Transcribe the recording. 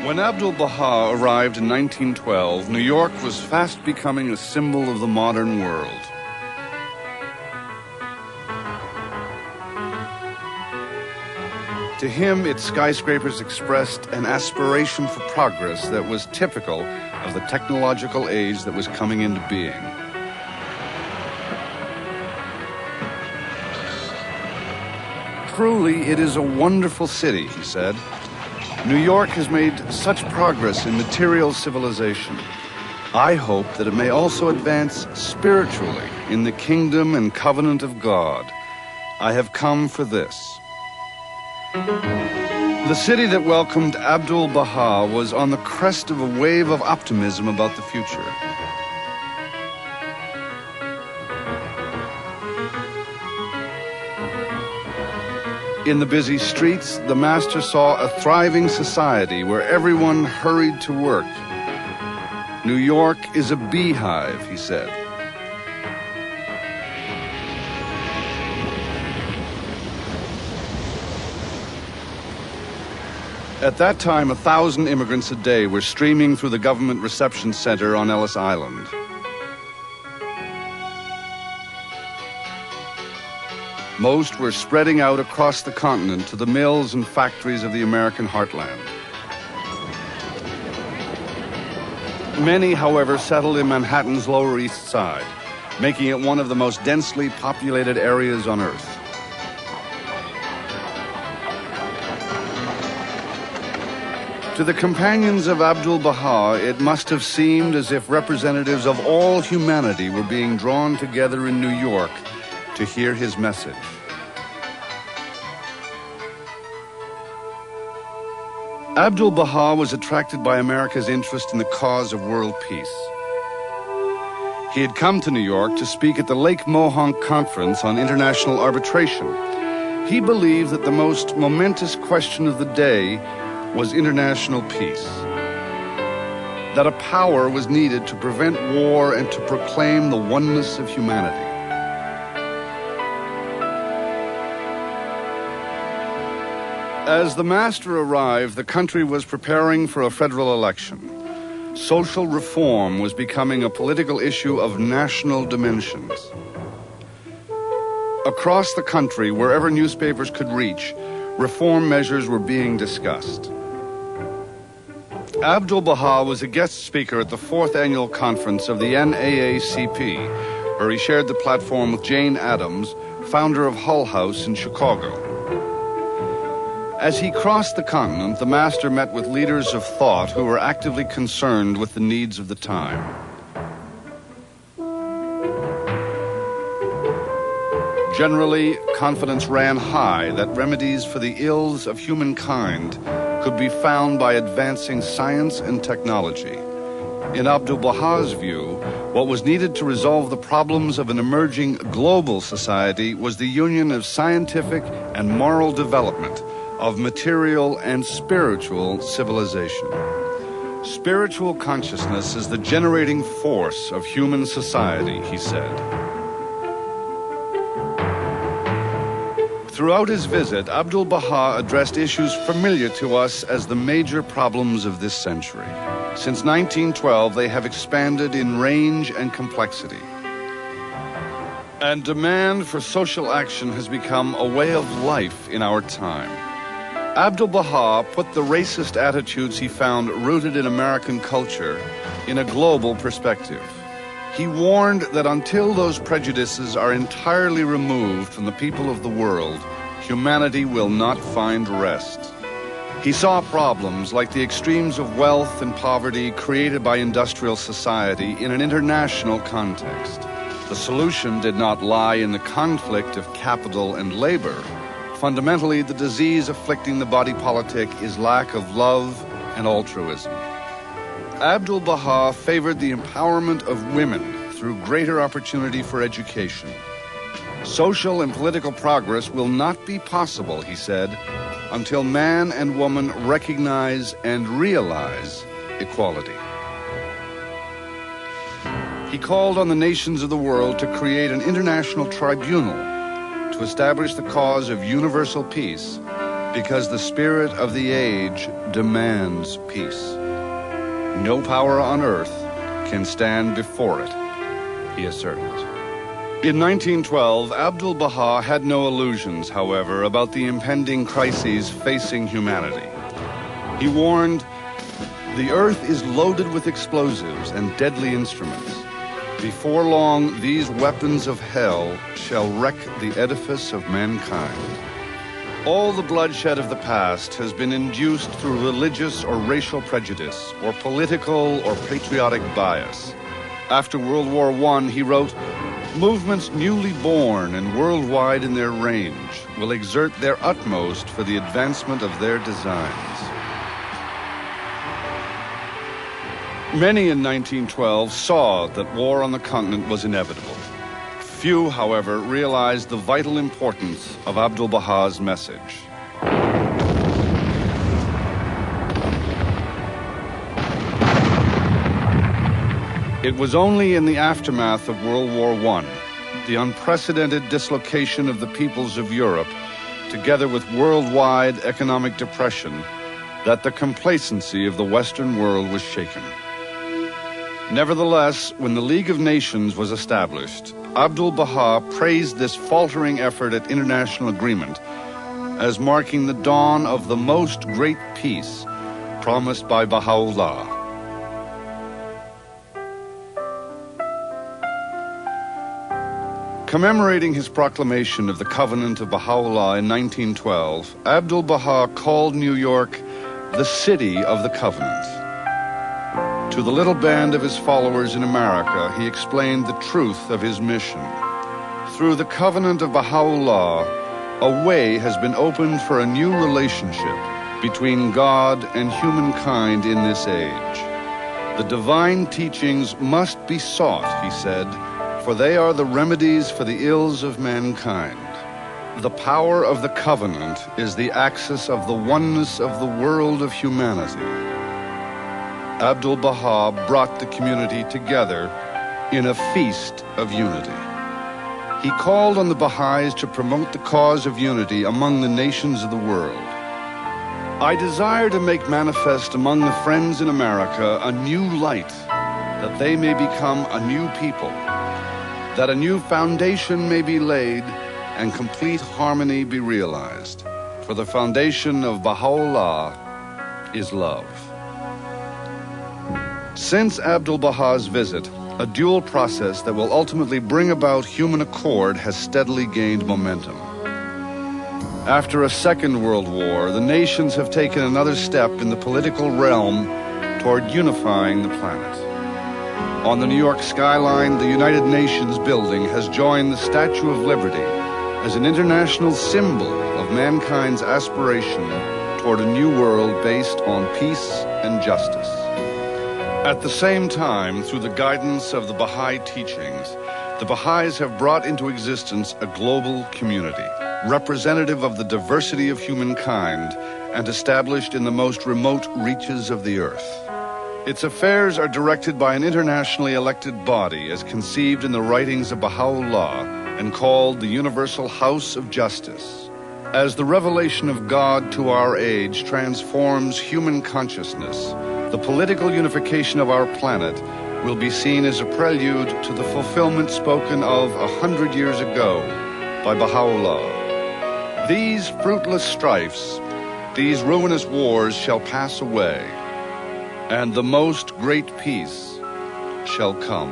When Abdu'l-Baha arrived in 1912, New York was fast becoming a symbol of the modern world. To him, its skyscrapers expressed an aspiration for progress that was typical of the technological age that was coming into being. Truly, it is a wonderful city, he said. New York has made such progress in material civilization. I hope that it may also advance spiritually in the kingdom and covenant of God. I have come for this. The city that welcomed Abdu'l-Baha was on the crest of a wave of optimism about the future. In the busy streets, the master saw a thriving society where everyone hurried to work. New York is a beehive, he said. At that time, 1,000 immigrants a day were streaming through the government reception center on Ellis Island. Most were spreading out across the continent to the mills and factories of the American heartland. Many, however, settled in Manhattan's Lower East Side, making it one of the most densely populated areas on Earth. To the companions of Abdu'l-Baha, it must have seemed as if representatives of all humanity were being drawn together in New York to hear his message. Abdu'l-Baha was attracted by America's interest in the cause of world peace. He had come to New York to speak at the Lake Mohonk Conference on International Arbitration. He believed that the most momentous question of the day was international peace, that a power was needed to prevent war and to proclaim the oneness of humanity. As the master arrived, the country was preparing for a federal election. Social reform was becoming a political issue of national dimensions. Across the country, wherever newspapers could reach, reform measures were being discussed. Abdu'l-Baha was a guest speaker at the 4th annual conference of the NAACP, where he shared the platform with Jane Addams, founder of Hull House in Chicago. As he crossed the continent, the master met with leaders of thought who were actively concerned with the needs of the time. Generally, confidence ran high that remedies for the ills of humankind could be found by advancing science and technology. In Abdu'l-Baha's view, what was needed to resolve the problems of an emerging global society was the union of scientific and moral development, of material and spiritual civilization. Spiritual consciousness is the generating force of human society, he said. Throughout his visit, Abdu'l-Baha addressed issues familiar to us as the major problems of this century. Since 1912, they have expanded in range and complexity. And demand for social action has become a way of life in our time. Abdu'l-Baha put the racist attitudes he found rooted in American culture in a global perspective. He warned that until those prejudices are entirely removed from the people of the world, humanity will not find rest. He saw problems like the extremes of wealth and poverty created by industrial society in an international context. The solution did not lie in the conflict of capital and labor. Fundamentally, the disease afflicting the body politic is lack of love and altruism. Abdu'l-Baha favored the empowerment of women through greater opportunity for education. Social and political progress will not be possible, he said, until man and woman recognize and realize equality. He called on the nations of the world to create an international tribunal to establish the cause of universal peace, because the spirit of the age demands peace. No power on earth can stand before it, he asserted. In 1912, Abdu'l-Baha had no illusions, however, about the impending crises facing humanity. He warned, "The earth is loaded with explosives and deadly instruments. Before long, these weapons of hell shall wreck the edifice of mankind." All the bloodshed of the past has been induced through religious or racial prejudice, or political or patriotic bias. After World War I, he wrote, "Movements newly born and worldwide in their range will exert their utmost for the advancement of their designs." Many in 1912 saw that war on the continent was inevitable. Few, however, realized the vital importance of Abdu'l-Baha's message. It was only in the aftermath of World War I, the unprecedented dislocation of the peoples of Europe, together with worldwide economic depression, that the complacency of the Western world was shaken. Nevertheless, when the League of Nations was established, Abdu'l-Baha praised this faltering effort at international agreement as marking the dawn of the most great peace promised by Baha'u'llah. Commemorating his proclamation of the Covenant of Baha'u'llah in 1912, Abdu'l-Baha called New York the City of the Covenant. To the little band of his followers in America, he explained the truth of his mission. Through the Covenant of Baha'u'llah, a way has been opened for a new relationship between God and humankind in this age. The divine teachings must be sought, he said, for they are the remedies for the ills of mankind. The power of the covenant is the axis of the oneness of the world of humanity. Abdu'l-Baha brought the community together in a feast of unity. He called on the Baha'is to promote the cause of unity among the nations of the world. "I desire to make manifest among the friends in America a new light, that they may become a new people, that a new foundation may be laid and complete harmony be realized. For the foundation of Baha'u'llah is love." Since Abdu'l-Baha's visit, a dual process that will ultimately bring about human accord has steadily gained momentum. After a Second World War, the nations have taken another step in the political realm toward unifying the planet. On the New York skyline, the United Nations building has joined the Statue of Liberty as an international symbol of mankind's aspiration toward a new world based on peace and justice. At the same time, through the guidance of the Baha'i teachings, the Baha'is have brought into existence a global community, representative of the diversity of humankind and established in the most remote reaches of the earth. Its affairs are directed by an internationally elected body as conceived in the writings of Baha'u'llah and called the Universal House of Justice. As the revelation of God to our age transforms human consciousness, the political unification of our planet will be seen as a prelude to the fulfillment spoken of 100 years ago by Baha'u'llah. These fruitless strifes, these ruinous wars shall pass away, and the most great peace shall come.